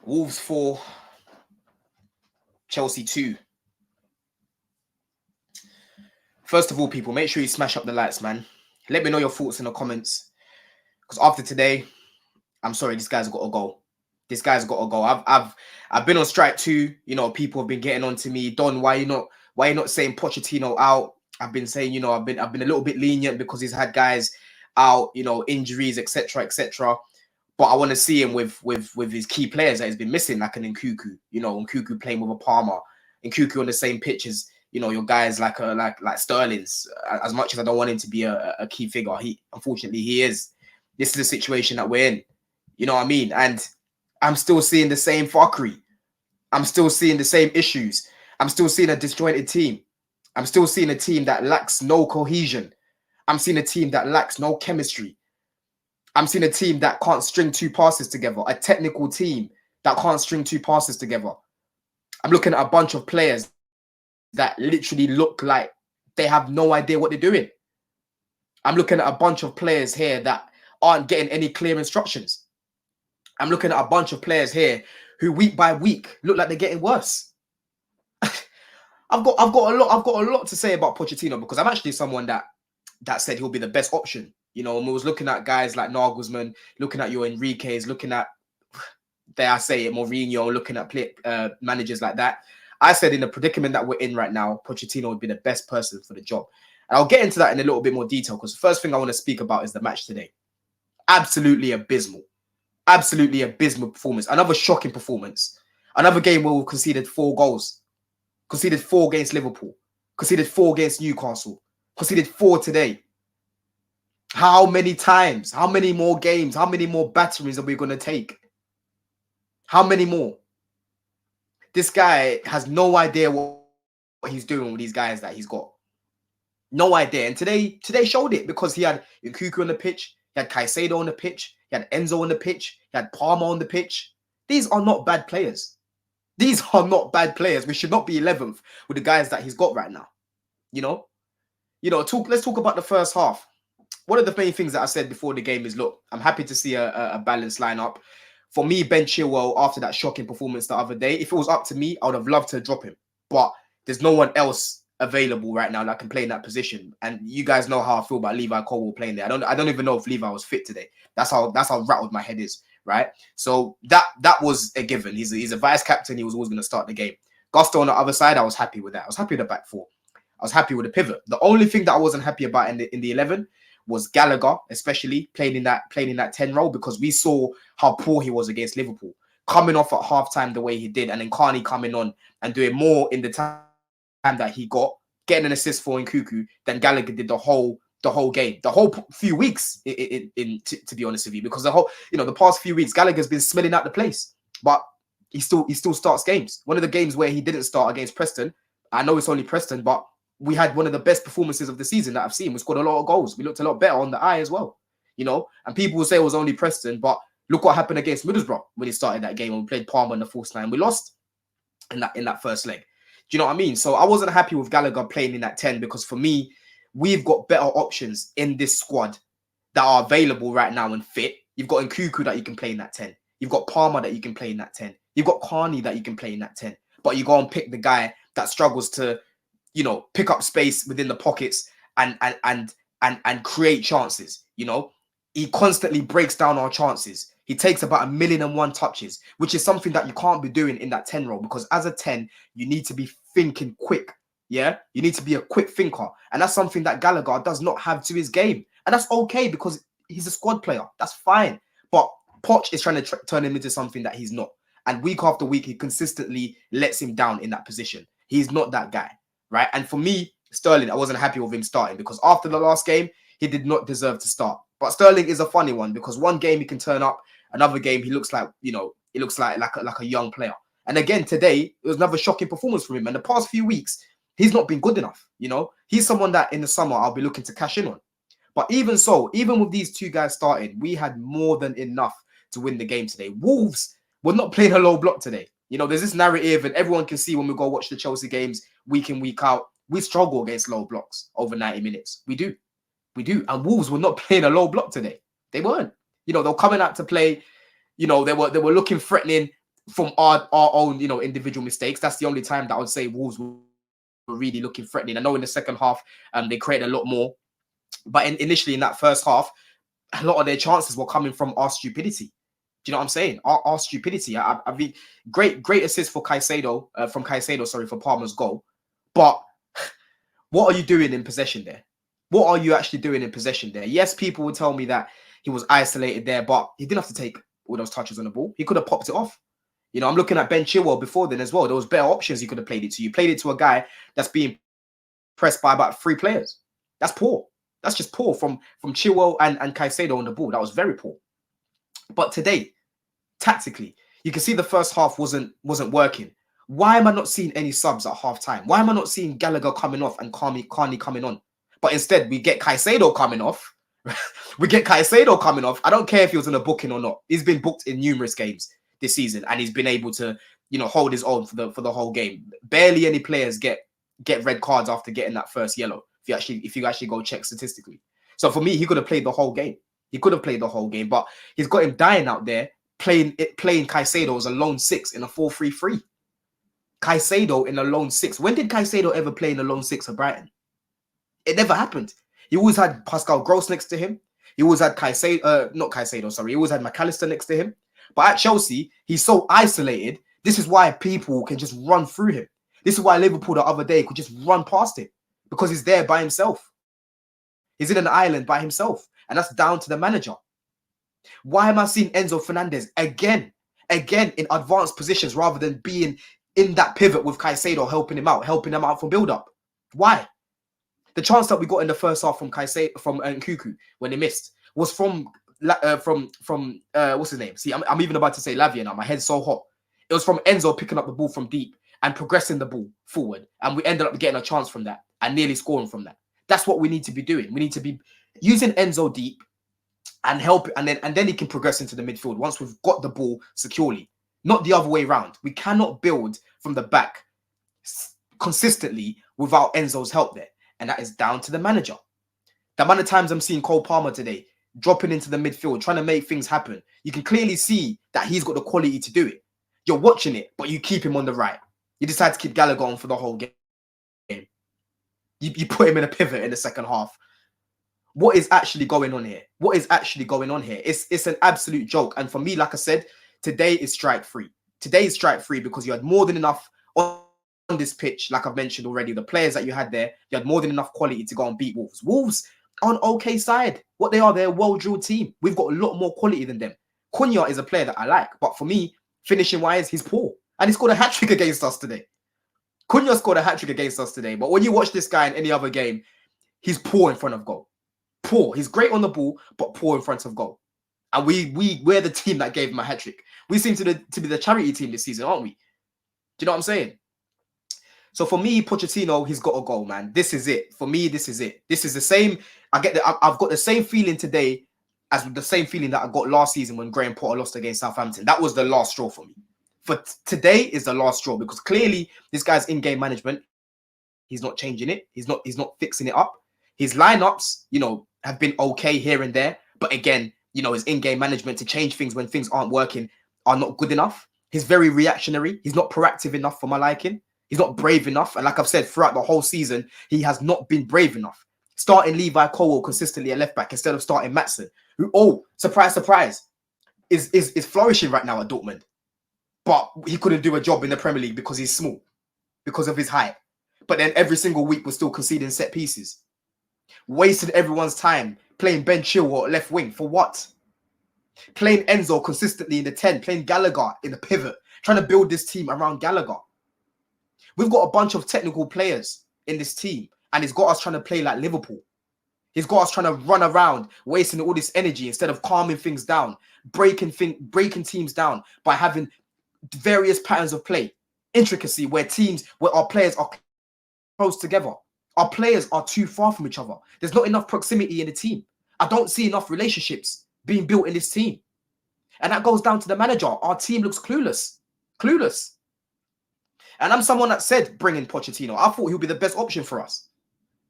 Wolves 4, Chelsea 2. First of all, people, make sure you smash up the likes, man. Let me know your thoughts in the comments. Because after today, I'm sorry, this guy's got to go. This guy's got to go. I've been on strike too. You know, people have been getting on to me. Don, why you not saying Pochettino out? I've been saying, I've been a little bit lenient because he's had guys out, injuries, etc., etc. But I want to see him with his key players that he's been missing, like an Nkunku, Nkunku playing with a Palmer, Nkunku on the same pitch as, your guys like Sterling's. As much as I don't want him to be a key figure, unfortunately he is. This is the situation that we're in. You know what I mean? And I'm still seeing the same fuckery. I'm still seeing the same issues. I'm still seeing a disjointed team. I'm still seeing a team that lacks no cohesion. I'm seeing a team that lacks no chemistry. I'm seeing a team that can't string two passes together, a technical team that can't string two passes together. I'm looking at a bunch of players that literally look like they have no idea what they're doing. I'm looking at a bunch of players here that aren't getting any clear instructions. I'm looking at a bunch of players here who week by week look like they're getting worse. I've got a lot to say about Pochettino because I'm actually someone that said he'll be the best option. And we was looking at guys like Nagelsmann, looking at your Enriquez, looking at, dare I say it, Mourinho, looking at managers like that. I said in the predicament that we're in right now, Pochettino would be the best person for the job. And I'll get into that in a little bit more detail because the first thing I want to speak about is the match today. Absolutely abysmal. Absolutely abysmal performance. Another shocking performance. Another game where we conceded 4 goals. Conceded 4 against Liverpool. Conceded 4 against Newcastle. Conceded 4 today. How many times? How many more games? How many more batteries are we going to take? How many more? This guy has no idea what he's doing with these guys that he's got. No idea. And today showed it because he had Nkunku on the pitch. He had Caicedo on the pitch. He had Enzo on the pitch. He had Palmer on the pitch. These are not bad players. These are not bad players. We should not be 11th with the guys that he's got right now. Let's talk about the first half. One of the main things that I said before the game is, look, I'm happy to see a balanced lineup. For me, Ben Chilwell, after that shocking performance the other day, if it was up to me, I would have loved to drop him. But there's no one else available right now that can play in that position. And you guys know how I feel about Levi Colwill playing there. I don't even know if Levi was fit today. That's how rattled my head is, right? So that was a given. He's a vice captain. He was always going to start the game. Gusto on the other side, I was happy with that. I was happy with the back four. I was happy with the pivot. The only thing that I wasn't happy about in the 11 was Gallagher, especially playing in that 10 role, because we saw how poor he was against Liverpool, coming off at halftime the way he did, and then Carney coming on and doing more in the time that he got, getting an assist for Nkunku than Gallagher did the whole game, the whole few weeks. To be honest with you, because the past few weeks Gallagher's been smelling out the place, but he still starts games. One of the games where he didn't start against Preston, I know it's only Preston, but we had one of the best performances of the season that I've seen. We scored a lot of goals. We looked a lot better on the eye as well, And people will say it was only Preston, but look what happened against Middlesbrough when he started that game and we played Palmer in the false nine. We lost in that first leg. Do you know what I mean? So I wasn't happy with Gallagher playing in that 10 because for me, we've got better options in this squad that are available right now and fit. You've got Nkunku that you can play in that 10. You've got Palmer that you can play in that 10. You've got Carney that you can play in that 10. But you go and pick the guy that struggles to pick up space within the pockets and create chances. He constantly breaks down our chances. He takes about 1,000,001 touches, which is something that you can't be doing in that 10 role, because as a 10, you need to be thinking quick. Yeah, you need to be a quick thinker, and that's something that Gallagher does not have to his game, and that's okay because he's a squad player. That's fine, but Poch is trying to turn him into something that he's not, and week after week, he consistently lets him down in that position. He's not that guy. Right. And for me, Sterling, I wasn't happy with him starting because after the last game, he did not deserve to start. But Sterling is a funny one because one game he can turn up, another game he looks like, he looks like a young player. And again, today, it was another shocking performance from him. And the past few weeks, he's not been good enough. He's someone that in the summer I'll be looking to cash in on. But even so, even with these two guys starting, we had more than enough to win the game today. Wolves were not playing a low block today. There's this narrative, and everyone can see when we go watch the Chelsea games week in, week out, we struggle against low blocks over 90 minutes. We do. And Wolves were not playing a low block today. They weren't. They were coming out to play. They were looking threatening from our own, individual mistakes. That's the only time that I would say Wolves were really looking threatening. I know in the second half, they created a lot more, but initially in that first half, a lot of their chances were coming from our stupidity. Do you know what I'm saying? Our stupidity. I mean, great assist for Caicedo, from Caicedo, sorry, for Palmer's goal. But what are you doing in possession there? What are you actually doing in possession there? Yes, people would tell me that he was isolated there, but he didn't have to take all those touches on the ball. He could have popped it off. I'm looking at Ben Chilwell before then as well. There was better options he could have played it to. You played it to a guy that's being pressed by about 3 players. That's poor. That's just poor from Chilwell and Caicedo on the ball. That was very poor. But today, tactically, you can see the first half wasn't working. Why am I not seeing any subs at half time? Why am I not seeing Gallagher coming off and Carney coming on? But instead, we get Caicedo coming off. We get Caicedo coming off. I don't care if he was in a booking or not. He's been booked in numerous games this season, and he's been able to, hold his own for the whole game. Barely any players get red cards after getting that first yellow. If you actually go check statistically. So for me, he could have played the whole game. He could have played the whole game, but he's got him dying out there playing Caicedo as a lone 6 in a 4-3-3. Caicedo in a lone 6. When did Caicedo ever play in a lone 6 for Brighton? It never happened. He always had Pascal Gross next to him. He always had not Caicedo, sorry. He always had McAllister next to him. But at Chelsea, he's so isolated. This is why people can just run through him. This is why Liverpool the other day could just run past him, because he's there by himself. He's in an island by himself, and that's down to the manager. Why am I seeing Enzo Fernandez again in advanced positions rather than being in that pivot with Caicedo helping him out for build-up? Why? The chance that we got in the first half from Nkuku when he missed was from what's his name? See, I'm even about to say Lavia now. My head's so hot. It was from Enzo picking up the ball from deep and progressing the ball forward, and we ended up getting a chance from that and nearly scoring from that. That's what we need to be doing. We need to be using Enzo deep and help, and then he can progress into the midfield once we've got the ball securely, not the other way around. We cannot build from the back consistently without Enzo's help there, and that is down to the manager. The amount of times I'm seeing Cole Palmer today dropping into the midfield, trying to make things happen, you can clearly see that he's got the quality to do it. You're watching it, but you keep him on the right. You decide to keep Gallagher on for the whole game. You put him in a pivot in the second half. What is actually going on here? What is actually going on here? It's an absolute joke. And for me, like I said, today is strike free. Today is strike free because you had more than enough on this pitch. Like I've mentioned already, the players that you had there, you had more than enough quality to go and beat Wolves. Wolves are an okay side. What they are, they're a well-drilled team. We've got a lot more quality than them. Cunha is a player that I like, but for me, finishing-wise, he's poor. And he scored a hat-trick against us today. Cunha scored a hat-trick against us today. But when you watch this guy in any other game, he's poor in front of goal. Poor. He's great on the ball, but poor in front of goal. And we're the team that gave him a hat-trick. We seem to be the charity team this season, aren't we? Do you know what I'm saying? So for me, Pochettino, he's got a goal, man. This is it. For me, this is it. This is the same. I've got the same feeling today as the same feeling that I got last season when Graham Potter lost against Southampton. That was the last straw for me. For today is the last straw because clearly this guy's in-game management, he's not changing it. He's not fixing it up. His lineups, have been okay here and there. But again, his in-game management to change things when things aren't working are not good enough. He's very reactionary. He's not proactive enough for my liking. He's not brave enough. And like I've said, throughout the whole season, he has not been brave enough. Starting Levi Colwill consistently at left back instead of starting Maatsen, who, surprise, surprise, is flourishing right now at Dortmund. But he couldn't do a job in the Premier League because he's small, because of his height. But then every single week we're still conceding set pieces. Wasted everyone's time playing Ben Chilwell at left wing. For what? Playing Enzo consistently in the 10, playing Gallagher in the pivot, trying to build this team around Gallagher. We've got a bunch of technical players in this team, and he's got us trying to play like Liverpool. He's got us trying to run around, wasting all this energy instead of calming things down, breaking teams down by having various patterns of play, intricacy where our players are close together. Our players are too far from each other. There's not enough proximity in the team. I don't see enough relationships being built in this team. And that goes down to the manager. Our team looks clueless. Clueless. And I'm someone that said bring in Pochettino. I thought he'll be the best option for us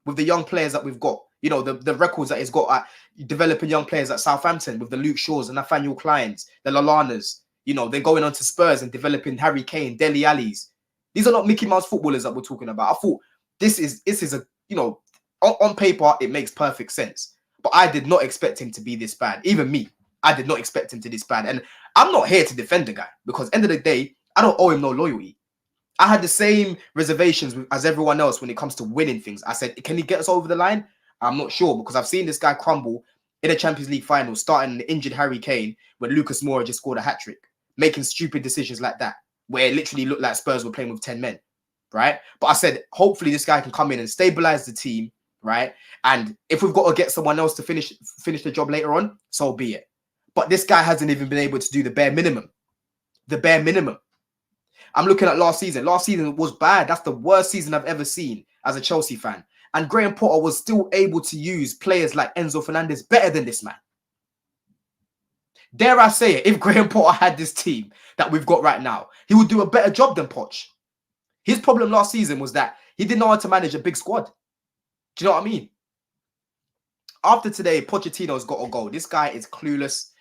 with the young players that we've got. The records that he's got at developing young players at Southampton with the Luke Shaws and Nathaniel Kleins, the Lalanas, You know, then going on to Spurs and developing Harry Kane, Dele Alli's. These are not Mickey Mouse footballers that we're talking about. I thought this is a, you know, on paper, it makes perfect sense. But I did not expect him to be this bad. Even me, I did not expect him to be this bad. And I'm not here to defend the guy because end of the day, I don't owe him no loyalty. I had the same reservations as everyone else when it comes to winning things. I said, can he get us over the line? I'm not sure because I've seen this guy crumble in a Champions League final, starting an injured Harry Kane when Lucas Moura just scored a hat-trick, making stupid decisions like that, where it literally looked like Spurs were playing with 10 men, right? But I said, hopefully this guy can come in and stabilize the team, right? And if we've got to get someone else to finish the job later on, so be it. But this guy hasn't even been able to do the bare minimum. The bare minimum. I'm looking at last season. Last season was bad. That's the worst season I've ever seen as a Chelsea fan. And Graham Potter was still able to use players like Enzo Fernandez better than this man. Dare I say it, if Graham Potter had this team that we've got right now, he would do a better job than Poch. His problem last season was that he didn't know how to manage a big squad. Do you know what I mean? After today, Pochettino's got to go. This guy is clueless.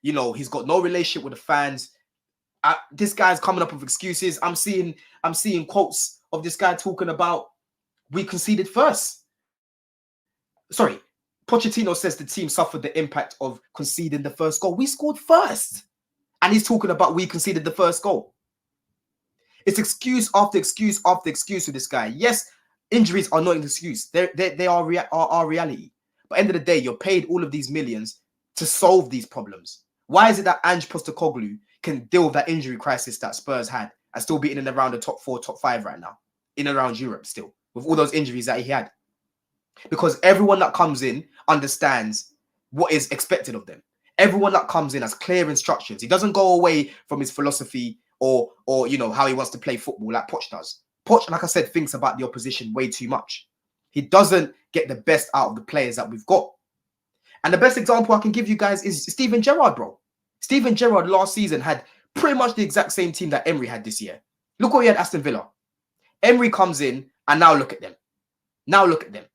You know, he's got no relationship with the fans. This guy's coming up with excuses. I'm seeing quotes of this guy talking about we conceded first. Sorry, Pochettino says the team suffered the impact of conceding the first goal. We scored first. And he's talking about we conceded the first goal. It's excuse after excuse after excuse with this guy. Yes, injuries are not an excuse. They are reality. But at the end of the day, you're paid all of these millions to solve these problems. Why is it that Ange Postecoglou can deal with that injury crisis that Spurs had and still be in and around the top 4, top 5 right now, in and around Europe still, with all those injuries that he had? Because everyone that comes in understands what is expected of them. Everyone that comes in has clear instructions. He doesn't go away from his philosophy or you know, how he wants to play football like Poch does. Poch, like I said, thinks about the opposition way too much. He doesn't get the best out of the players that we've got. And the best example I can give you guys is Steven Gerrard, bro. Steven Gerrard last season had pretty much the exact same team that Emery had this year. Look what he had at Aston Villa. Emery comes in and now look at them. Now look at them.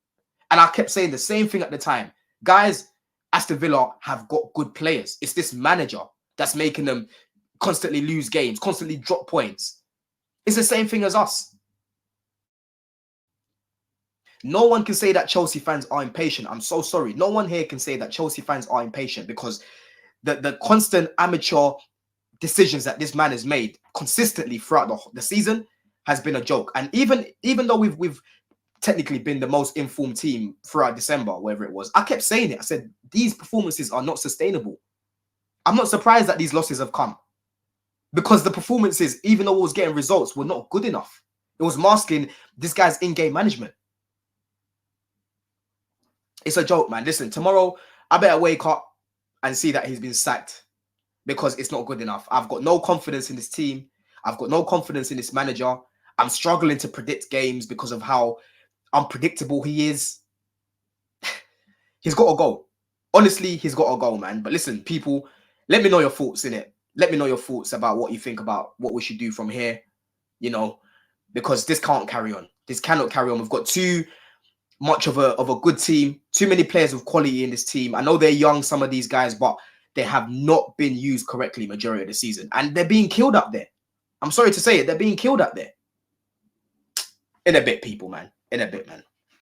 And I kept saying the same thing at the time. Guys, Aston Villa have got good players. It's this manager that's making them constantly lose games, constantly drop points. It's the same thing as us. No one can say that Chelsea fans are impatient. I'm so sorry. No one here can say that Chelsea fans are impatient because the constant amateur decisions that this man has made consistently throughout the season has been a joke. And even though we've technically been the most informed team throughout December, wherever it was, I kept saying it. I said, these performances are not sustainable. I'm not surprised that these losses have come because the performances, even though it was getting results, were not good enough. It was masking this guy's in-game management. It's a joke, man. Listen, tomorrow, I better wake up and see that he's been sacked because it's not good enough. I've got no confidence in this team. I've got no confidence in this manager. I'm struggling to predict games because of how unpredictable he is. He's got to go. Honestly, he's got to go, man. But listen, people, let me know your thoughts in it. Let me know your thoughts about what you think about what we should do from here, you know, because this can't carry on. This cannot carry on. We've got too much of a good team, too many players with quality in this team. I know they're young, some of these guys, but they have not been used correctly majority of the season. And they're being killed up there. I'm sorry to say it. They're being killed up there. In a bit, people, man. In a bit, man.